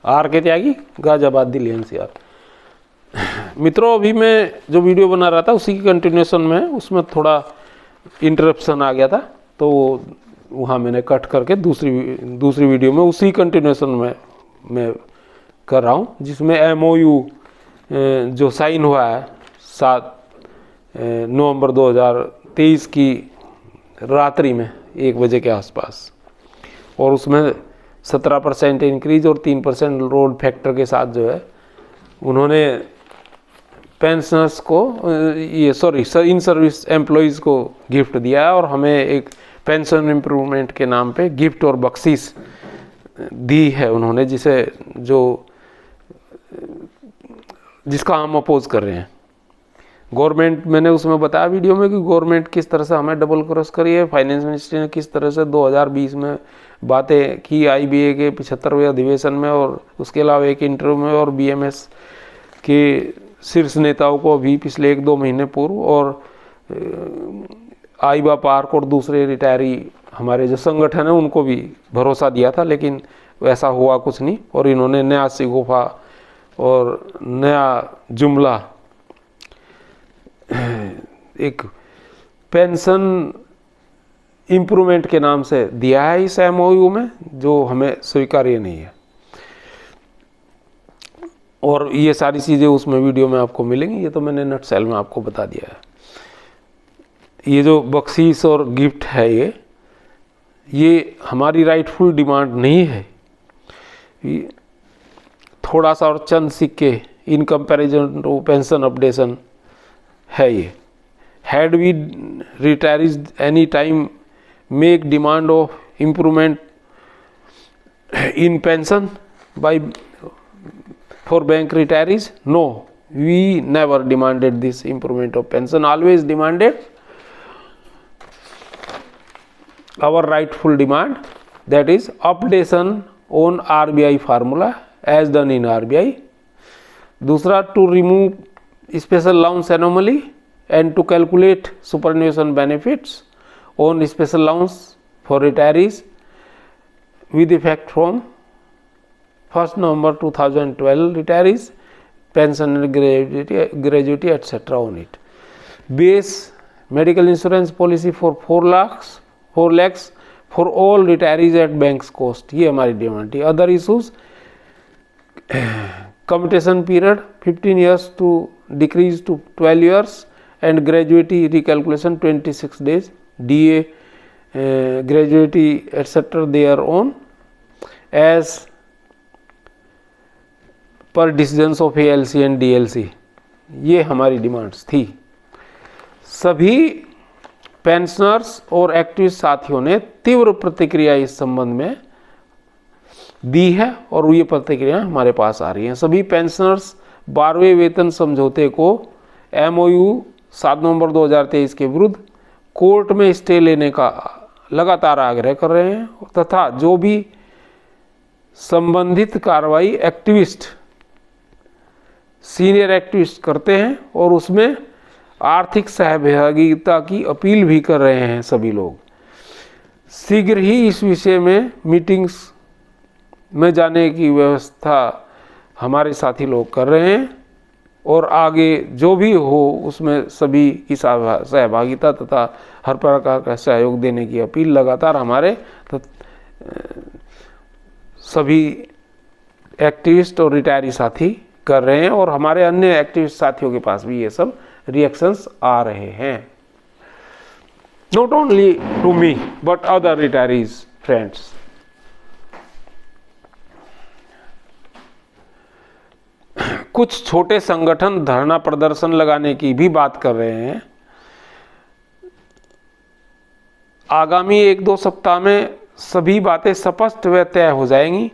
Are के त्यागी, Ghaziabad, Delhi, NCR. मित्रों, अभी मैं जो वीडियो बना रहा था उसी की कंटिन्यूशन में, उसमें थोड़ा इंटरप्शन आ गया था, तो वहाँ मैंने कट करके दूसरी वीडियो में उसी कंटिन्यूशन में मैं कर रहा हूँ, जिसमें MOU जो साइन हुआ है 7 नवंबर 2023 की रात्रि में 1 बजे के आसपास, और उसमें 17% इंक्रीज और 3% लोड फैक्टर के साथ जो है उन्होंने पेंशनर्स को इन सर्विस एम्प्लॉयज़ को गिफ्ट दिया है, और हमें एक पेंशन इम्प्रूवमेंट के नाम पे गिफ्ट और बख्शीश दी है उन्होंने, जिसका हम अपोज कर रहे हैं। गवर्नमेंट, मैंने उसमें बताया वीडियो में कि गवर्नमेंट किस तरह से हमें डबल क्रॉस करी है, फाइनेंस मिनिस्ट्री ने किस तरह से 2020 में बातें की IBA के 75वें अधिवेशन में, और उसके अलावा एक इंटरव्यू में, और BMS के शीर्ष नेताओं को अभी पिछले 1-2 महीने पूर्व, और आईबा पार्क और दूसरे रिटायरी हमारे जो संगठन है उनको भी भरोसा दिया था, लेकिन वैसा हुआ कुछ नहीं। और इन्होंने नया सिगोफा और नया जुमला एक पेंशन इम्प्रूवमेंट के नाम से दिया है इस MOU में, जो हमें स्वीकार्य नहीं है। और ये सारी चीज़ें उसमें वीडियो में आपको मिलेंगी, ये तो मैंने नटसेल में आपको बता दिया है। ये जो बख्शीश और गिफ्ट है ये हमारी राइटफुल डिमांड नहीं है, थोड़ा सा और चंद सिक्के in comparison to pension updation है। ये had we retirees any time make demand of improvement in pension by for bank retirees? No, we never demanded this improvement of pension, always demanded our rightful demand, that is updation on RBI formula as done in RBI. दूसरा, to remove special allowance anomaly and to calculate superannuation benefits on special allowance for retirees with effect from 1st November 2012 retirees, pension and gratuity etc. on it. Base medical insurance policy for 4 lakhs for all retirees at bank's cost, ये हमारी demand थी। Other issues, commutation period 15 years to decrease to 12 years and gratuity recalculation 26 days, DA gratuity etc. their own as पर decisions of ALC and DLC, ये हमारी demands थी। सभी pensioners और activist साथियों ने तीव्र प्रतिक्रिया इस संबंध में दी है, और ये प्रतिक्रिया हमारे पास आ रही हैं। सभी पेंशनर्स 12वें वेतन समझौते को MOU 7 नवंबर 2023 के विरुद्ध कोर्ट में स्टे लेने का लगातार आग्रह कर रहे हैं, तथा जो भी संबंधित कार्रवाई एक्टिविस्ट, सीनियर एक्टिविस्ट करते हैं, और उसमें आर्थिक सहभागिता की अपील भी कर रहे हैं सभी लोग। शीघ्र ही इस विषय में मीटिंग्स में जाने की व्यवस्था हमारे साथी लोग कर रहे हैं, और आगे जो भी हो उसमें सभी की सहभागिता तथा हर प्रकार का सहयोग देने की अपील लगातार हमारे सभी एक्टिविस्ट और रिटायरी साथी कर रहे हैं, और हमारे अन्य एक्टिविस्ट साथियों के पास भी ये सब रिएक्शंस आ रहे हैं। Not only to me but other retirees friends. कुछ छोटे संगठन धरना प्रदर्शन लगाने की भी बात कर रहे हैं। आगामी 1-2 सप्ताह में सभी बातें स्पष्ट व तय हो जाएंगी,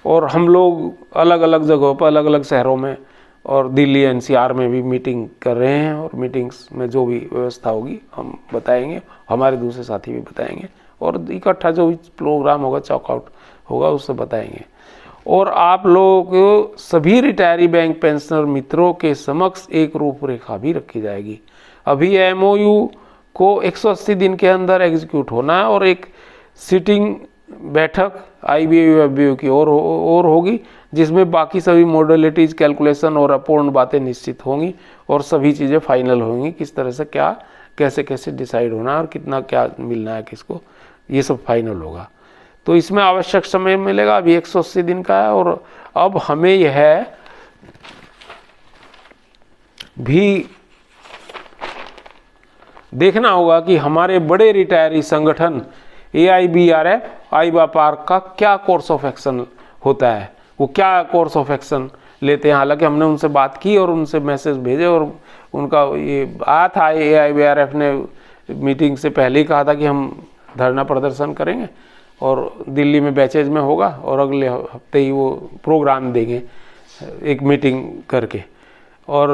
और हम लोग अलग अलग जगहों पर, अलग अलग शहरों में और दिल्ली NCR में भी मीटिंग कर रहे हैं, और मीटिंग्स में जो भी व्यवस्था होगी हम बताएंगे, हमारे दूसरे साथी भी बताएंगे, और इकट्ठा जो भी प्रोग्राम होगा, चॉकआउट होगा, उससे बताएंगे। और आप लोग सभी रिटायरी बैंक पेंशनर मित्रों के समक्ष एक रूपरेखा भी रखी जाएगी। अभी MOU को 180 दिन के अंदर एग्जीक्यूट होना है, और एक सिटिंग बैठक IBU की और होगी, जिसमें बाकी सभी मॉडलिटीज, कैलकुलेशन और अपूर्ण बातें निश्चित होंगी और सभी चीज़ें फाइनल होंगी, किस तरह से क्या कैसे कैसे डिसाइड होना है और कितना क्या मिलना है किसको, ये सब फाइनल होगा। तो इसमें आवश्यक समय मिलेगा, अभी 180 दिन का है। और अब हमें यह भी देखना होगा कि हमारे बड़े रिटायरी संगठन AIBRF, आईबा पार्क का क्या कोर्स ऑफ एक्शन होता है, वो क्या कोर्स ऑफ एक्शन लेते हैं। हालांकि हमने उनसे बात की और उनसे मैसेज भेजे और उनका ये आया था, AIBRF ने मीटिंग से पहले ही कहा था कि हम धरना प्रदर्शन करेंगे और दिल्ली में बैचेज में होगा और अगले हफ्ते ही वो प्रोग्राम देंगे एक मीटिंग करके। और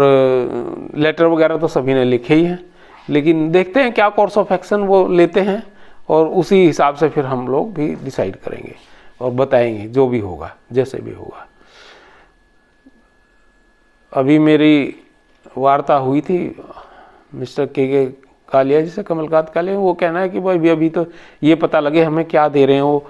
लेटर वगैरह तो सभी ने लिखे ही हैं, लेकिन देखते हैं क्या कोर्स ऑफ एक्शन वो लेते हैं और उसी हिसाब से फिर हम लोग भी डिसाइड करेंगे और बताएंगे जो भी होगा, जैसे भी होगा। अभी मेरी वार्ता हुई थी मिस्टर के कालिया जी से, कमलकांत कालिया। वो कहना है कि भाई अभी तो ये पता लगे हमें क्या दे रहे हैं वो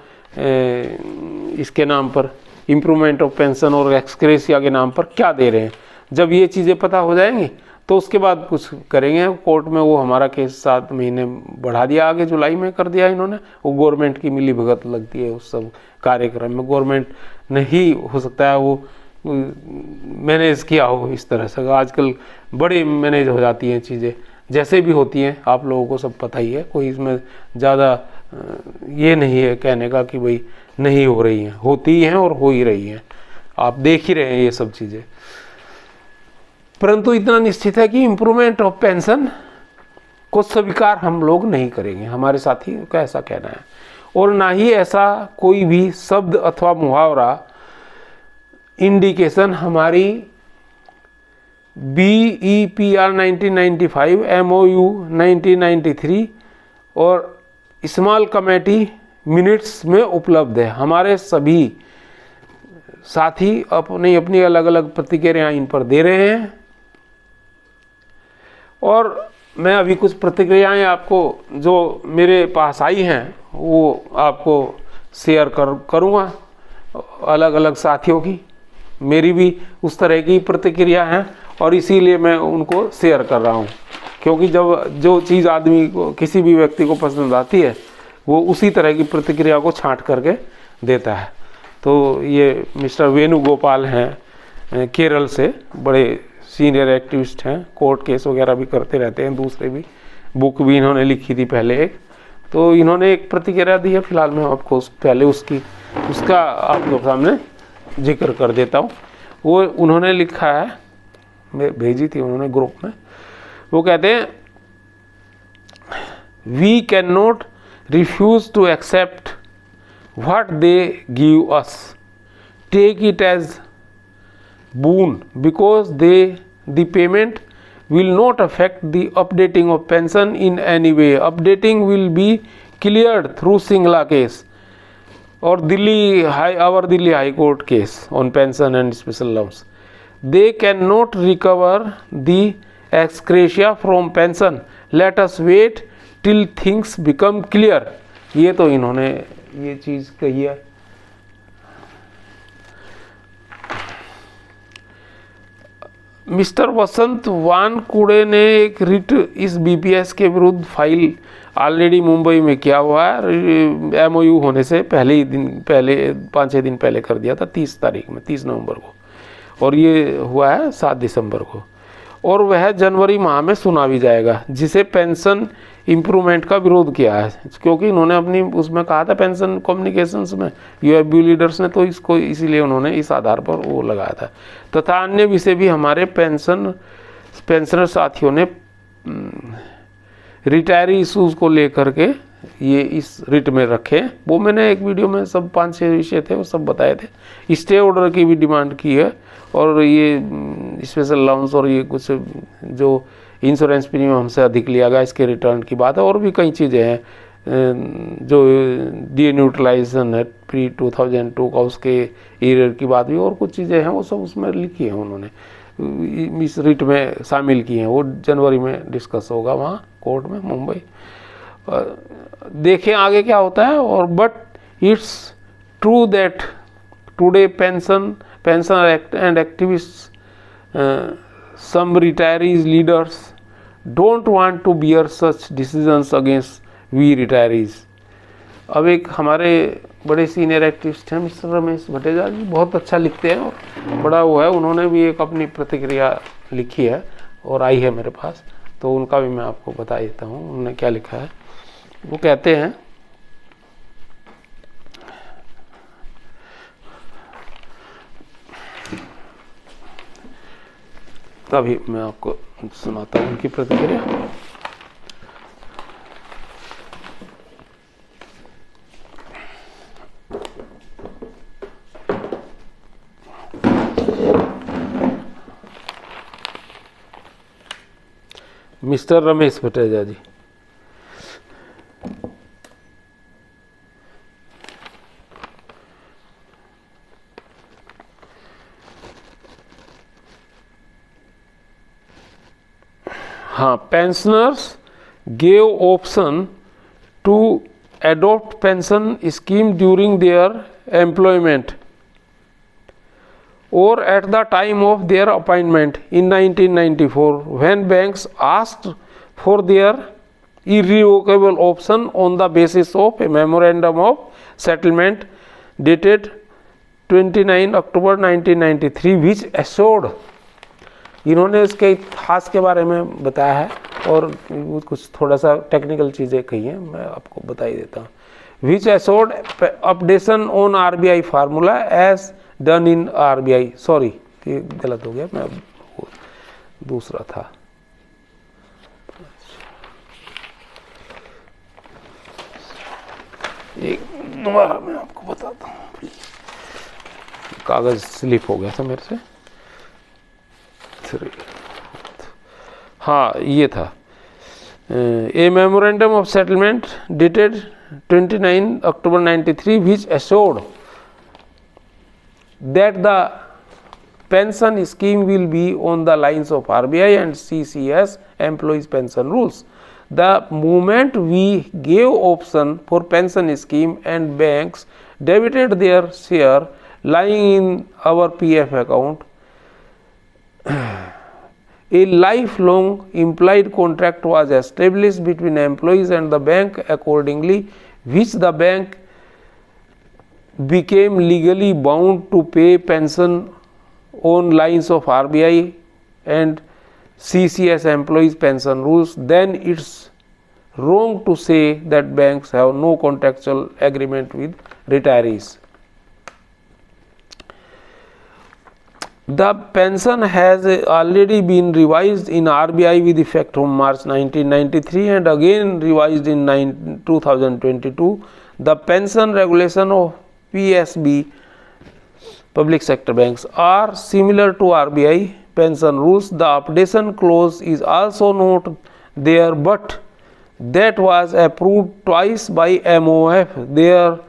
इसके नाम पर, इम्प्रूवमेंट ऑफ पेंशन और एक्सग्रेशिया के नाम पर क्या दे रहे हैं। जब ये चीज़ें पता हो जाएंगी तो उसके बाद कुछ करेंगे। कोर्ट में वो हमारा केस 7 महीने बढ़ा दिया, आगे जुलाई में कर दिया इन्होंने। वो गवर्नमेंट की मिली भगत लगती है उस सब कार्यक्रम में। गवर्नमेंट नहीं हो सकता है वो मैनेज किया हो इस तरह से। आजकल बड़े मैनेज हो जाती हैं चीज़ें, जैसे भी होती हैं, आप लोगों को सब पता ही है। कोई इसमें ज़्यादा ये नहीं है कहने का कि भाई नहीं हो रही हैं, होती हैं और हो ही रही हैं, आप देख ही रहे हैं ये सब चीज़ें। परंतु इतना निश्चित है कि इम्प्रूवमेंट ऑफ पेंशन को स्वीकार हम लोग नहीं करेंगे, हमारे साथी का ऐसा कहना है। और ना ही ऐसा कोई भी शब्द अथवा मुहावरा, इंडिकेशन हमारी BEPR 1995, MOU 1993 और स्मॉल कमेटी मिनट्स में उपलब्ध है। हमारे सभी साथी अपनी अपनी अलग अलग प्रतिक्रियाएं इन पर दे रहे हैं और मैं अभी कुछ प्रतिक्रियाएं आपको जो मेरे पास आई हैं वो आपको शेयर करूँगा, अलग अलग साथियों की। मेरी भी उस तरह की प्रतिक्रिया हैं और इसीलिए मैं उनको शेयर कर रहा हूँ, क्योंकि जब जो चीज़ आदमी को, किसी भी व्यक्ति को पसंद आती है, वो उसी तरह की प्रतिक्रिया को छांट करके देता है। तो ये मिस्टर वेणुगोपाल हैं केरल से, बड़े सीनियर एक्टिविस्ट हैं, कोर्ट केस वगैरह भी करते रहते हैं, दूसरे भी बुक भी इन्होंने लिखी थी पहले एक। तो इन्होंने एक प्रतिक्रिया दी है, फिलहाल मैं आपको पहले उसका आप लोग सामने जिक्र कर देता हूँ। वो उन्होंने लिखा है, मैं भेजी थी उन्होंने ग्रुप में। वो कहते हैं, we can not refuse to accept what they give us, take it as boon because the payment will not affect the updating of pension in any way. Updating will be cleared through Singla case or our Delhi High Court case on pension and special loans. They cannot recover the ex gratia from pension. Let us wait till things become clear. ये तो इन्होंने ये चीज़ कही है। Mister वसंत वानकुड़े ने एक writ इस BPS के विरुद्ध फाइल ऑलरेडी मुंबई में किया हुआ है। MOU होने से पहले 5-6 दिन पहले कर दिया था, 30 तारीख में, 30 नवंबर को, और ये हुआ है 7 दिसंबर को। और वह जनवरी माह में सुना भी जाएगा, जिसे पेंशन इम्प्रूवमेंट का विरोध किया है, क्योंकि इन्होंने अपनी उसमें कहा था पेंशन कम्युनिकेशंस में, UFB लीडर्स ने, तो इसको इसीलिए उन्होंने इस आधार पर वो लगाया था। तथा अन्य विषय भी हमारे पेंशनर साथियों ने रिटायरी इशूज़ को लेकर के ये इस रिट में रखे। वो मैंने एक वीडियो में सब 5-6 विषय थे वो सब बताए थे। स्टे ऑर्डर की भी डिमांड की है और ये स्पेशल अलाउंस और ये कुछ जो इंश्योरेंस प्रीमियम हमसे अधिक लिया गया इसके रिटर्न की बात है, और भी कई चीज़ें हैं जो डी न्यूट्रलाइजेशन है प्री 2002 का, उसके एरियर की बात भी, और कुछ चीज़ें हैं वो सब उसमें लिखी हैं उन्होंने, इस रिट में शामिल किए हैं। वो जनवरी में डिस्कस होगा वहाँ कोर्ट में मुंबई। देखें आगे क्या होता है। और but It's true that today pensioner and activists, some retirees leaders don't want to bear such decisions against we retirees. अब एक हमारे बड़े सीनियर एक्टिविस्ट हैं मिस्टर रमेश भटेजा जी, बहुत अच्छा लिखते हैं और बड़ा वो है, उन्होंने भी एक अपनी प्रतिक्रिया लिखी है और आई है मेरे पास, तो उनका भी मैं आपको बता देता हूँ उन्होंने क्या लिखा है। वो कहते हैं, अभी मैं आपको सुनाता हूँ उनकी प्रतिक्रिया। मिस्टर रमेश भटेजा जी, हाँ, pensioners gave option to adopt pension scheme during their employment or at the time of their appointment in 1994 when banks asked for their irrevocable option on the basis of a memorandum of settlement dated 29 October 1993 which assured, इन्होंने इसके इतिहास के बारे में बताया है और कुछ थोड़ा सा टेक्निकल चीज़ें कही हैं, मैं आपको बता ही देता हूँ। Which assured updation on RBI formula as done in RBI, sorry ये गलत हो गया, मैं दूसरा था। एक दोबारा मैं आपको बताता हूँ, कागज स्लिप हो गया था मेरे से। हाँ, ये था a memorandum of settlement dated 29 October 93 which assured that the pension scheme will be on the lines of RBI and CCS employees pension rules. The moment we gave option for pension scheme and banks debited their share lying in our PF account, a lifelong implied contract was established between employees and the bank accordingly, which the bank became legally bound to pay pension on lines of RBI and CCS employees pension rules. Then it's wrong to say that banks have no contractual agreement with retirees. The pension has already been revised in RBI with effect from March 1993 and again revised in 2022. The pension regulation of PSB, public sector banks, are similar to RBI pension rules. The updation clause is also not there, but that was approved twice by MOF. There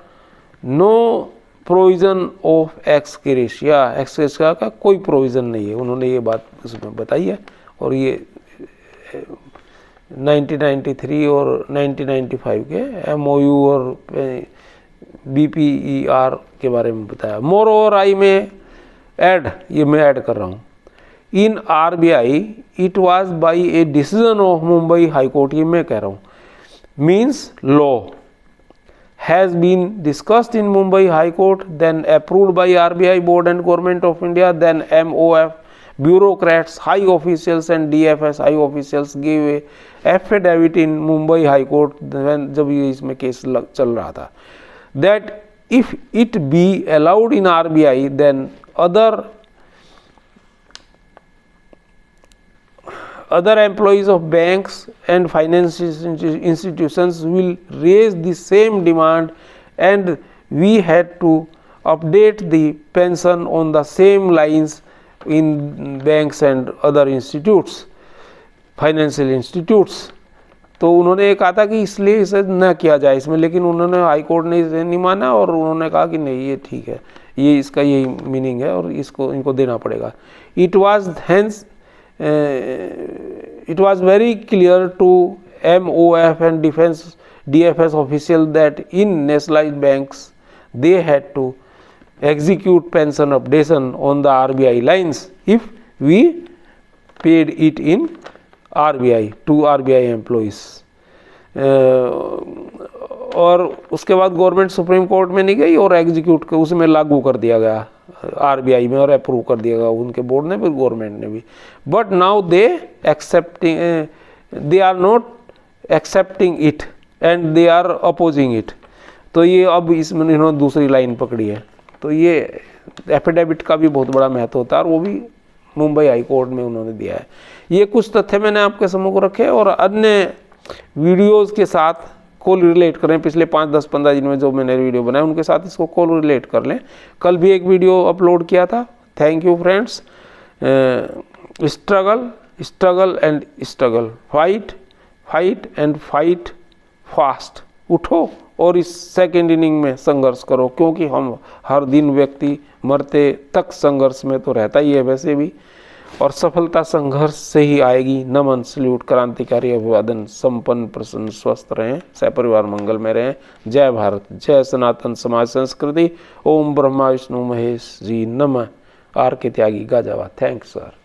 no provision of ex gratia, ex gratia का कोई provision नहीं है, उन्होंने ये बात उसमें बताई है और ये 1993 और 1995 के MOU और BPER के बारे में बताया। मोर ओवर आई में ऐड, ये मैं ऐड कर रहा हूँ, इन RBI it was by a decision of Mumbai high court, ये मैं कह रहा हूँ, means law has been discussed in Mumbai High Court, then approved by RBI Board and Government of India, then MOF bureaucrats, high officials and DFS high officials gave a affidavit in Mumbai High Court when जब ये इसमें case चल रहा था, that if it be allowed in RBI, then other employees of banks and financial institutions will raise the same demand and we had to update the pension on the same lines in banks and other institutes, financial institutes. तो उन्होंने ये कहा था कि इसलिए इसे न किया जाए इसमें, लेकिन उन्होंने हाई कोर्ट ने इसे नहीं माना और उन्होंने कहा कि नहीं ये ठीक है, ये इसका यही मीनिंग है और इसको इनको देना पड़ेगा। It was hence it was very clear to MOF and DFS official that in nationalized banks they had to execute pension updation on the RBI lines if we paid it in RBI to RBI employees। और उसके बाद government supreme court में नहीं गई और execute कर उसमें लागू कर दिया गया आरबीआई में और अप्रूव कर दिया गया उनके बोर्ड ने भी गवर्नमेंट ने भी। But now they are not accepting it and they are opposing it. तो ये अब इसमें इन्होंने दूसरी लाइन पकड़ी है। तो ये एफिडेविट का भी बहुत बड़ा महत्व होता है और वो भी मुंबई हाई कोर्ट में उन्होंने दिया है। ये कुछ तथ्य मैंने आपके सम्मुख रखे और अन्य वीडियोस के साथ को रिलेट करें। पिछले 5, 10, 15 दिन में जो मैंने वीडियो बनाए उनके साथ इसको को रिलेट कर लें। कल भी एक वीडियो अपलोड किया था। Thank you friends. Struggle and struggle, fight and fight fast. उठो और इस सेकेंड इनिंग में संघर्ष करो, क्योंकि हम हर दिन व्यक्ति मरते तक संघर्ष में तो रहता ही है वैसे भी, और सफलता संघर्ष से ही आएगी। नमन, सल्यूट, क्रांतिकारी अभिवादन। संपन्न, प्रसन्न, स्वस्थ रहें, सहपरिवार मंगल में रहें। जय भारत, जय सनातन समाज संस्कृति। ओम ब्रह्मा विष्णु महेश जी नमः। आर के त्यागी गाजावाद। Thanks sir.